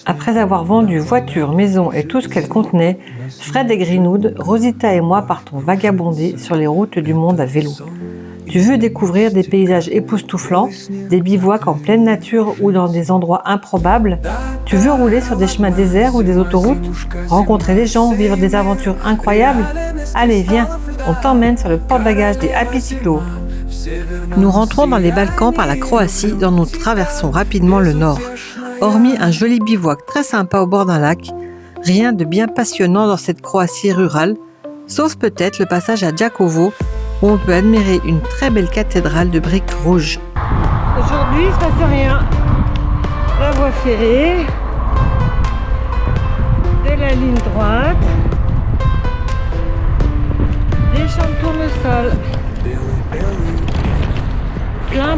Après avoir vendu voiture, maison et tout ce qu'elle contenait, Fred et Greenwood, Rosita et moi partons vagabonder sur les routes du monde à vélo. Tu veux découvrir des paysages époustouflants, des bivouacs en pleine nature ou dans des endroits improbables? Tu veux rouler sur des chemins déserts ou des autoroutes? Rencontrer des gens, vivre des aventures incroyables? Allez, viens, on t'emmène sur le porte-bagages des Happy Cyclo. Nous rentrons dans les Balkans par la Croatie dont nous traversons rapidement le nord. Hormis un joli bivouac très sympa au bord d'un lac, rien de bien passionnant dans cette Croatie rurale, sauf peut-être le passage à Đakovo, où on peut admirer une très belle cathédrale de briques rouges. Aujourd'hui, il ne se passe rien. La voie ferrée, de la ligne droite, des champs de tournesol. Plein.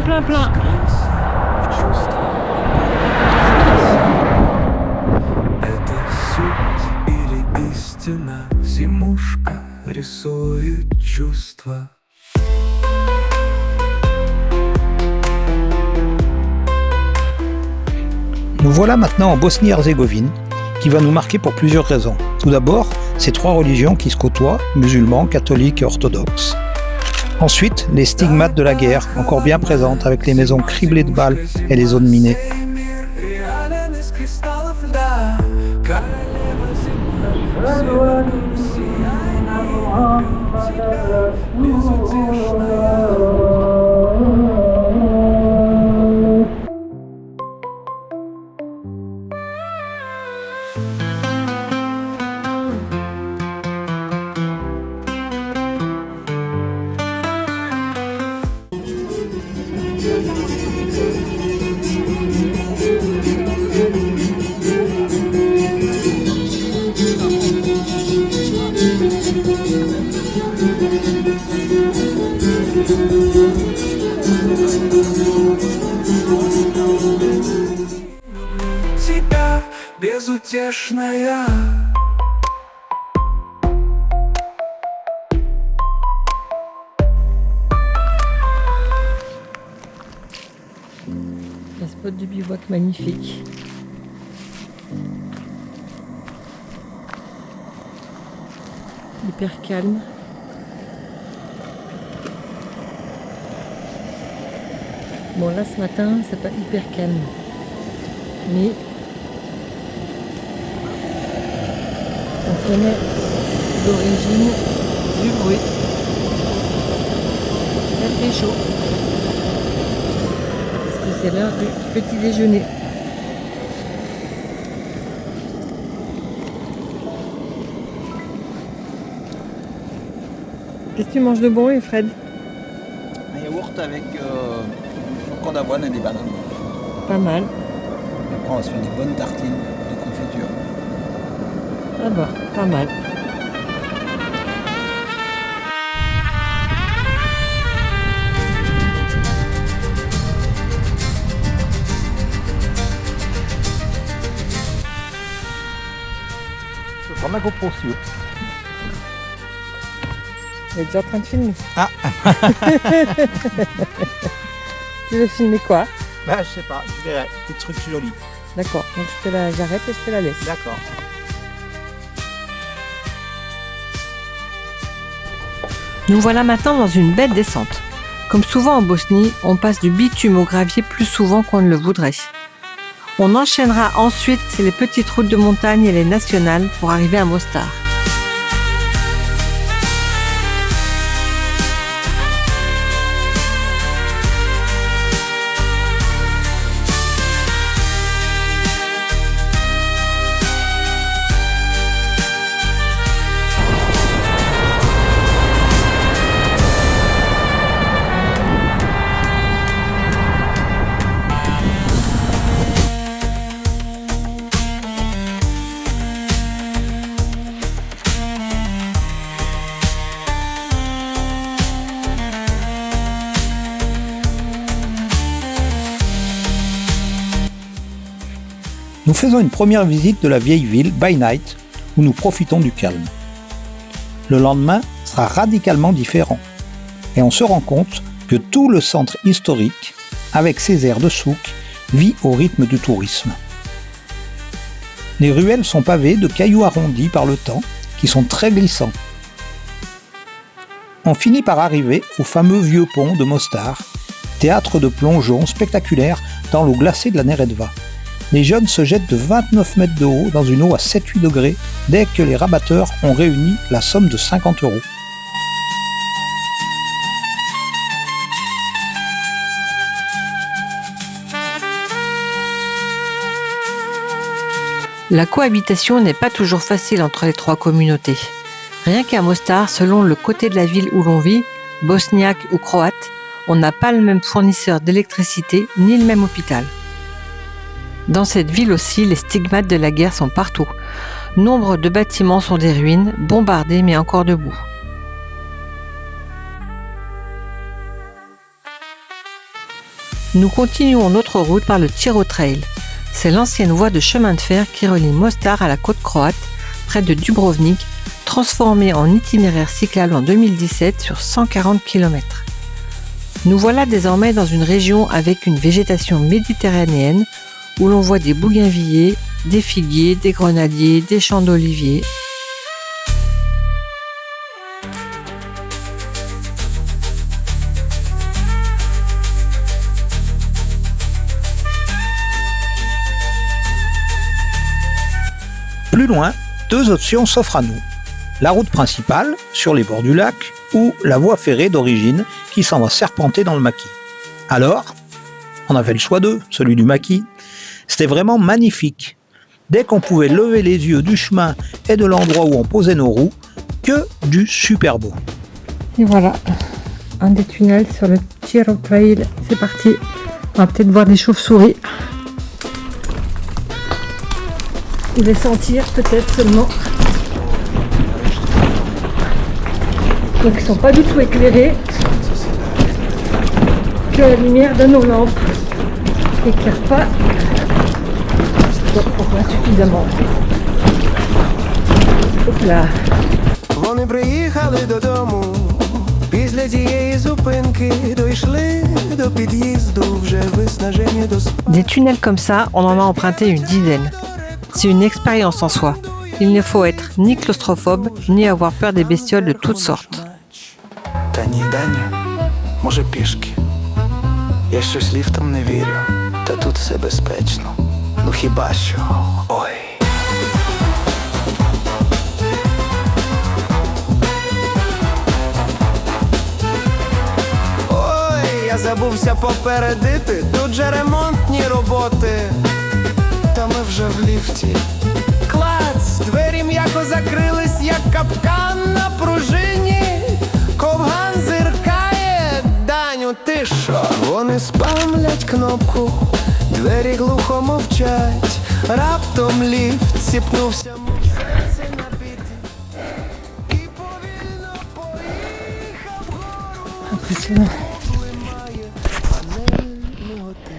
Nous voilà maintenant en Bosnie-Herzégovine, qui va nous marquer pour plusieurs raisons. Tout d'abord, ces trois religions qui se côtoient, musulmans, catholiques et orthodoxes. Ensuite, les stigmates de la guerre, encore bien présentes avec les maisons criblées de balles et les zones minées. Безутешная. Un spot de bivouac magnifique. Hyper calme. Bon là ce matin c'est pas hyper calme, mais on connaît l'origine du bruit. Ça fait chaud parce que c'est l'heure du petit déjeuner. Qu'est-ce que tu manges de bon, Fred? Un yaourt avec flocons d'avoine et des bananes. Pas mal. Après, on va se faire des bonnes tartines de confiture. Ah bah, pas mal. Je vais prendre ma GoPro si tu veux. Il est déjà en train de filmer. Ah. Tu veux filmer quoi? Bah je sais pas, je verrai. Des trucs jolis. D'accord, donc j'arrête et je te la laisse. D'accord. Nous voilà maintenant dans une belle descente. Comme souvent en Bosnie, on passe du bitume au gravier plus souvent qu'on ne le voudrait. On enchaînera ensuite les petites routes de montagne et les nationales pour arriver à Mostar. Nous faisons une première visite de la vieille ville, by night, où nous profitons du calme. Le lendemain sera radicalement différent, et on se rend compte que tout le centre historique, avec ses aires de souk, vit au rythme du tourisme. Les ruelles sont pavées de cailloux arrondis par le temps, qui sont très glissants. On finit par arriver au fameux vieux pont de Mostar, théâtre de plongeon spectaculaire dans l'eau glacée de la Neretva. Les jeunes se jettent de 29 mètres de haut dans une eau à 7-8 degrés dès que les rabatteurs ont réuni la somme de 50 €. La cohabitation n'est pas toujours facile entre les trois communautés. Rien qu'à Mostar, selon le côté de la ville où l'on vit, bosniaque ou croate, on n'a pas le même fournisseur d'électricité ni le même hôpital. Dans cette ville aussi, les stigmates de la guerre sont partout. Nombre de bâtiments sont des ruines, bombardés mais encore debout. Nous continuons notre route par le Tiro Trail. C'est l'ancienne voie de chemin de fer qui relie Mostar à la côte croate, près de Dubrovnik, transformée en itinéraire cyclable en 2017 sur 140 km. Nous voilà désormais dans une région avec une végétation méditerranéenne où l'on voit des bougainvilliers, des figuiers, des grenadiers, des champs d'oliviers. Plus loin, deux options s'offrent à nous. La route principale, sur les bords du lac, ou la voie ferrée d'origine qui s'en va serpenter dans le maquis. Alors, on avait le choix d'eux, celui du maquis. C'était vraiment magnifique. Dès qu'on pouvait lever les yeux du chemin et de l'endroit où on posait nos roues, que du super beau. Et voilà, un des tunnels sur le Tiro Trail, c'est parti. On va peut-être voir des chauves-souris. Ou les sentir peut-être seulement. Donc ils ne sont pas du tout éclairés. Que la lumière de nos lampes n'éclaire pas. Donc on voit suffisamment. Hop là. Вони приїхали додому. Після тієї зупинки дійшли до під'їзду вже виснажені до спа. Des tunnels comme ça, on en a emprunté une dizaine. C'est une expérience en soi. Il ne faut être ni claustrophobe, ni avoir peur des bestioles de toutes sortes. Та ні, Даня, може пішки. Я щось ліфтом не вірю, та тут все безпечно. Ну хіба що, ой. Ой, я забувся попередити, тут же ремонтні роботи. Та ми вже в ліфті. Клац, двері м'яко закрились, як капкан на пружині. Ковган зиркає, Даню, ти шо? Вони спамлять кнопку, двері глухо мовчать. Раптом ліфт сіпнувся, мов серце на біті. І повільно поїхав вгору. Лимає панель миготи.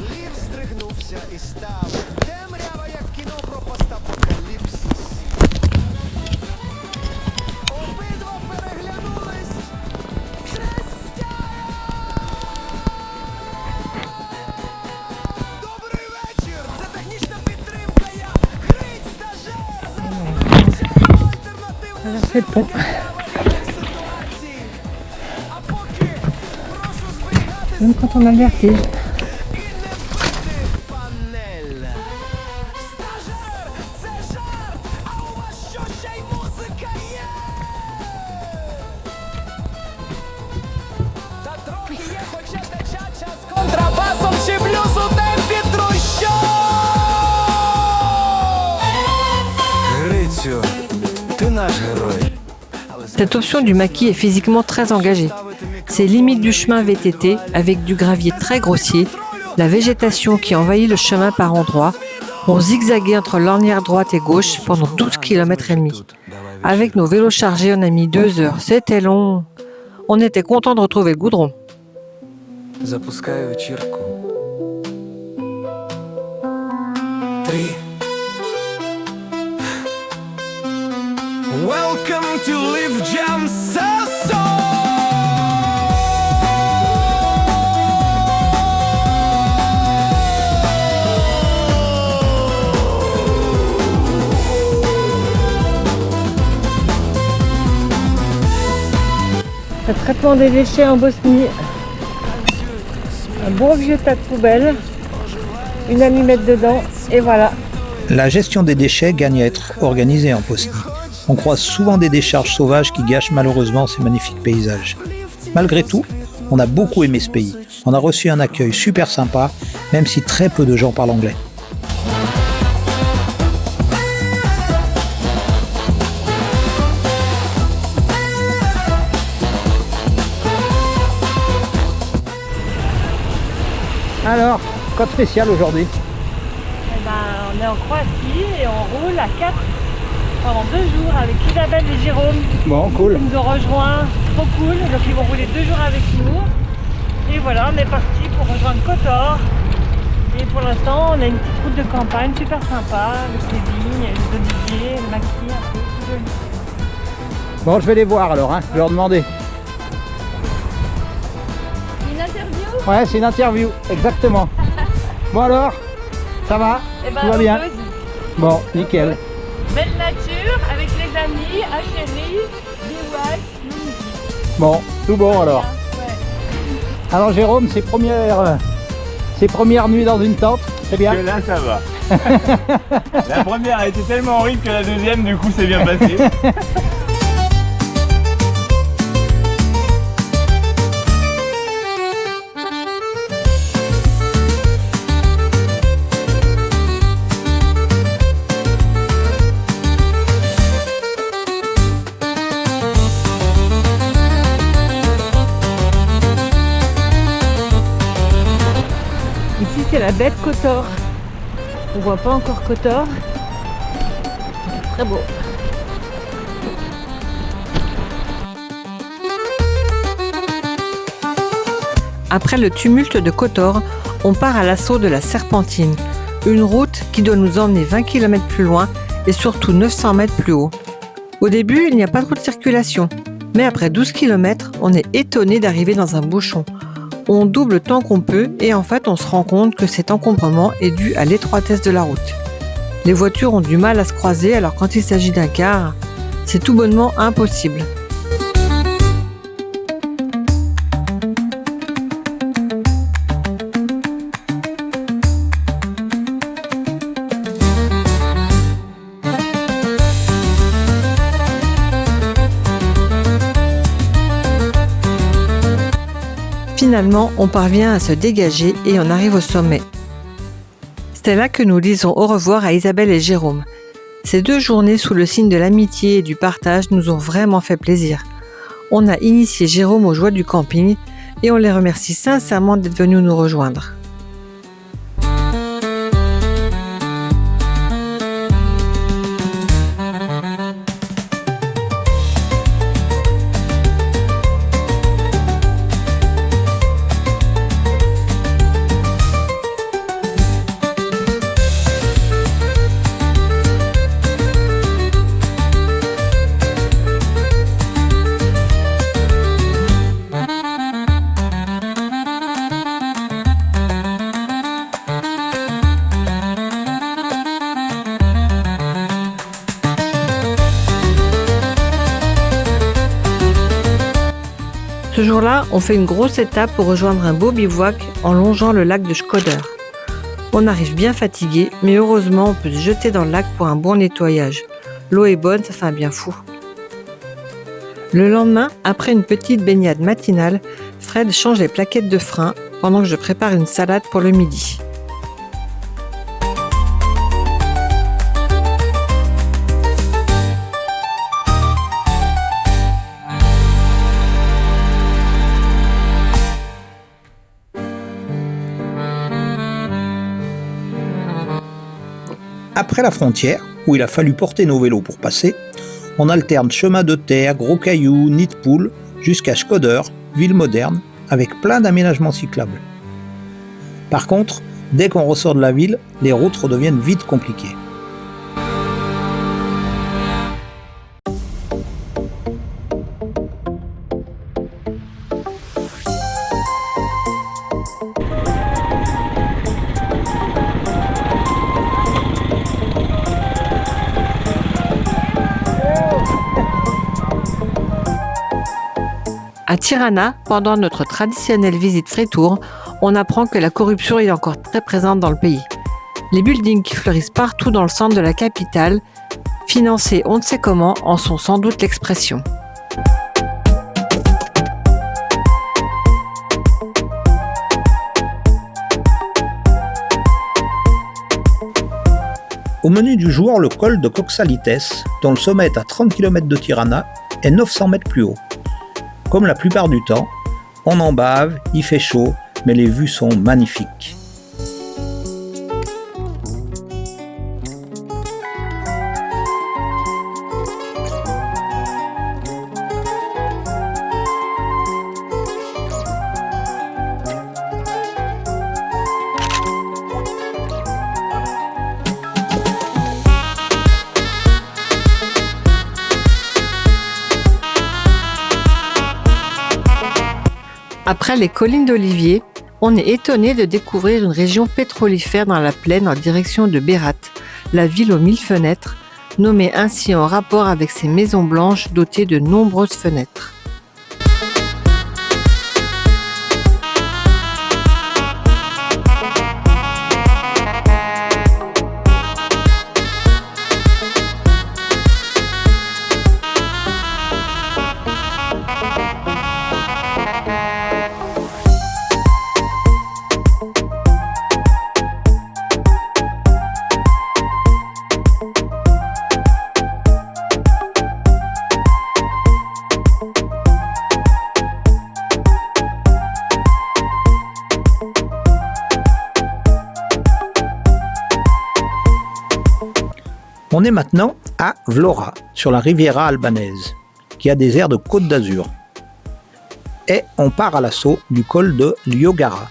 Ліфт здригнувся і став темрява, як в кіно про постапокаліпсис. Обидва переглянулись. Добрий вечір! Це технічна підтримка. Я Гриць, стажер. Альтернативна ситуації. А поки прошу зберігати Même quand on a le vertige. панель. Стажер, це жарт, а у вас що ще й музика є? Та трохи є, хоча течача з контрабасом чи блюз у темпі трущоб. Грицю, ти наш герой. Cette option du maquis est physiquement très engagée. C'est limite du chemin VTT avec du gravier très grossier, la végétation qui envahit le chemin par endroits. On zigzaguait entre l'ornière droite et gauche pendant 12 km et demi. Avec nos vélos chargés, on a mis 2 heures. C'était long. On était content de retrouver le goudron. Запускаю вечірку. 3. Welcome to Live Jam Sasso! Le traitement des déchets en Bosnie. Un bon vieux tas de poubelle, une allumette dedans, et voilà. La gestion des déchets gagne à être organisée en Bosnie. On croise souvent des décharges sauvages qui gâchent malheureusement ces magnifiques paysages. Malgré tout, on a beaucoup aimé ce pays. On a reçu un accueil super sympa, même si très peu de gens parlent anglais. Alors, code spécial aujourd'hui. Eh ben, on est en Croatie et on roule à 4 pendant 2 jours avec Isabelle et Jérôme. Bon, cool. Ils nous ont rejoints, trop cool, donc ils vont rouler 2 jours avec nous. Et voilà, on est parti pour rejoindre Kotor. Et pour l'instant, on a une petite route de campagne super sympa, avec les vignes, les oliviers, le maquis, un peu tout joli. Bon, je vais les voir alors, je vais leur demander. Une interview? Ouais, c'est une interview, exactement. Bon alors, ça va? Tout va bien? Bon, nickel. Belle nature, avec les amis, à Chéri, Biwak, Lumiki. Bon, tout bon alors. Ouais. Alors Jérôme, ses premières nuits dans une tente, c'est bien? Que là ça va. La première a été tellement horrible que la deuxième du coup c'est bien passé. Ici c'est la baie de Kotor. On voit pas encore Kotor. Très beau. Après le tumulte de Kotor, on part à l'assaut de la Serpentine, une route qui doit nous emmener 20 km plus loin et surtout 900 mètres plus haut. Au début, il n'y a pas trop de circulation, mais après 12 km, on est étonné d'arriver dans un bouchon. On double tant qu'on peut et en fait on se rend compte que cet encombrement est dû à l'étroitesse de la route. Les voitures ont du mal à se croiser alors quand il s'agit d'un car, c'est tout bonnement impossible. Finalement, on parvient à se dégager et on arrive au sommet. C'est là que nous disons au revoir à Isabelle et Jérôme. Ces 2 journées sous le signe de l'amitié et du partage nous ont vraiment fait plaisir. On a initié Jérôme aux joies du camping et on les remercie sincèrement d'être venus nous rejoindre. Ce jour-là, on fait une grosse étape pour rejoindre un beau bivouac en longeant le lac de Shkoder. On arrive bien fatigué, mais heureusement on peut se jeter dans le lac pour un bon nettoyage. L'eau est bonne, ça fait un bien fou. Le lendemain, après une petite baignade matinale, Fred change les plaquettes de frein pendant que je prépare une salade pour le midi. Après la frontière, où il a fallu porter nos vélos pour passer, on alterne chemin de terre, gros cailloux, nid de poule, jusqu'à Shkoder, ville moderne, avec plein d'aménagements cyclables. Par contre, dès qu'on ressort de la ville, les routes redeviennent vite compliquées. À À Tirana, pendant notre traditionnelle visite Free-Tour, on apprend que la corruption est encore très présente dans le pays. Les buildings qui fleurissent partout dans le centre de la capitale, financés on ne sait comment, en sont sans doute l'expression. Au menu du jour, le col de Coxalites, dont le sommet est à 30 km de Tirana et 900 mètres plus haut. Comme la plupart du temps, on en bave, il fait chaud, mais les vues sont magnifiques. Après les collines d'Olivier, on est étonné de découvrir une région pétrolifère dans la plaine en direction de Berat, la ville aux 1000 fenêtres, nommée ainsi en rapport avec ses maisons blanches dotées de nombreuses fenêtres. On est maintenant à Vlora, sur la Riviera albanaise, qui a des airs de Côte d'Azur. Et on part à l'assaut du col de Liogara.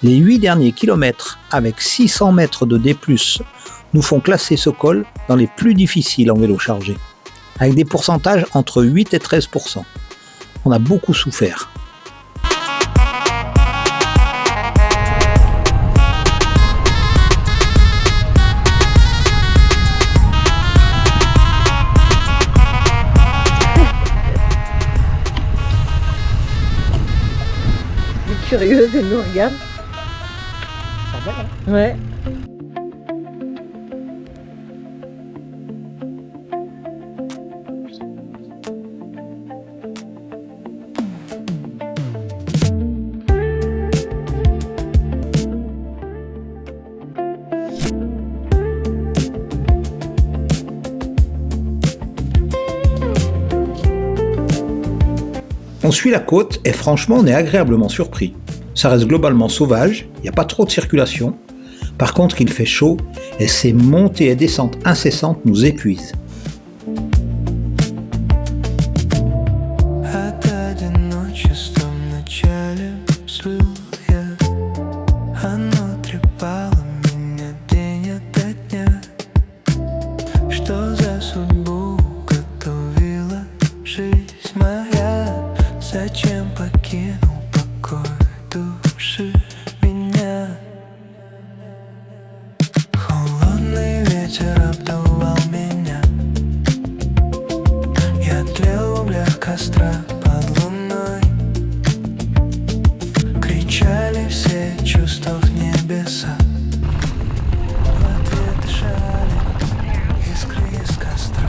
Les 8 derniers kilomètres, avec 600 mètres de D+, nous font classer ce col dans les plus difficiles en vélo chargé, avec des pourcentages entre 8 et 13%. On a beaucoup souffert. Curieuse, elle nous regarde. Ouais. On suit la côte et franchement on est agréablement surpris. Ça reste globalement sauvage, il n'y a pas trop de circulation. Par contre il fait chaud et ces montées et descentes incessantes nous épuisent. Зачем покинул покой души меня? Холодный ветер обдувал меня. Я тлел в углях костра под луной. Кричали все чувства в небеса. В ответ дышали искры из костра.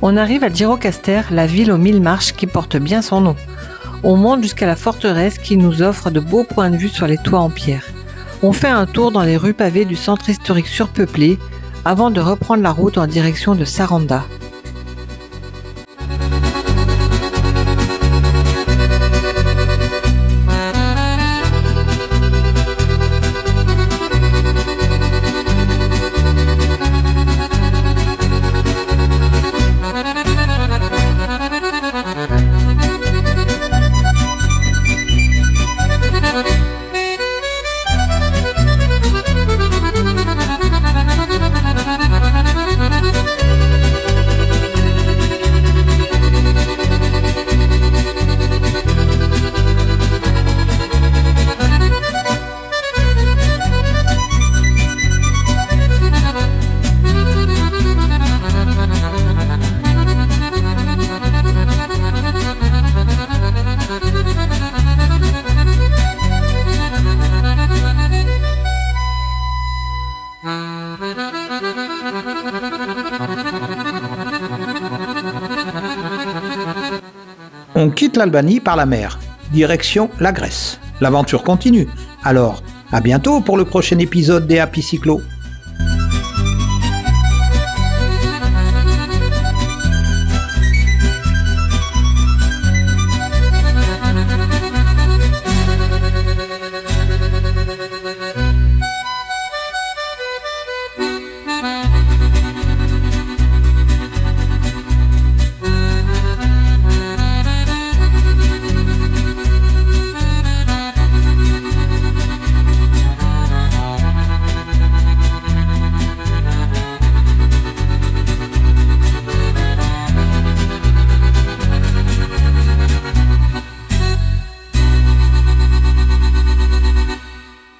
On arrive à Gjirokastër, la ville aux 1000 marches qui porte bien son nom. On monte jusqu'à la forteresse qui nous offre de beaux points de vue sur les toits en pierre. On fait un tour dans les rues pavées du centre historique surpeuplé avant de reprendre la route en direction de Saranda. On quitte l'Albanie par la mer, direction la Grèce. L'aventure continue. Alors, à bientôt pour le prochain épisode des Happy Cyclo.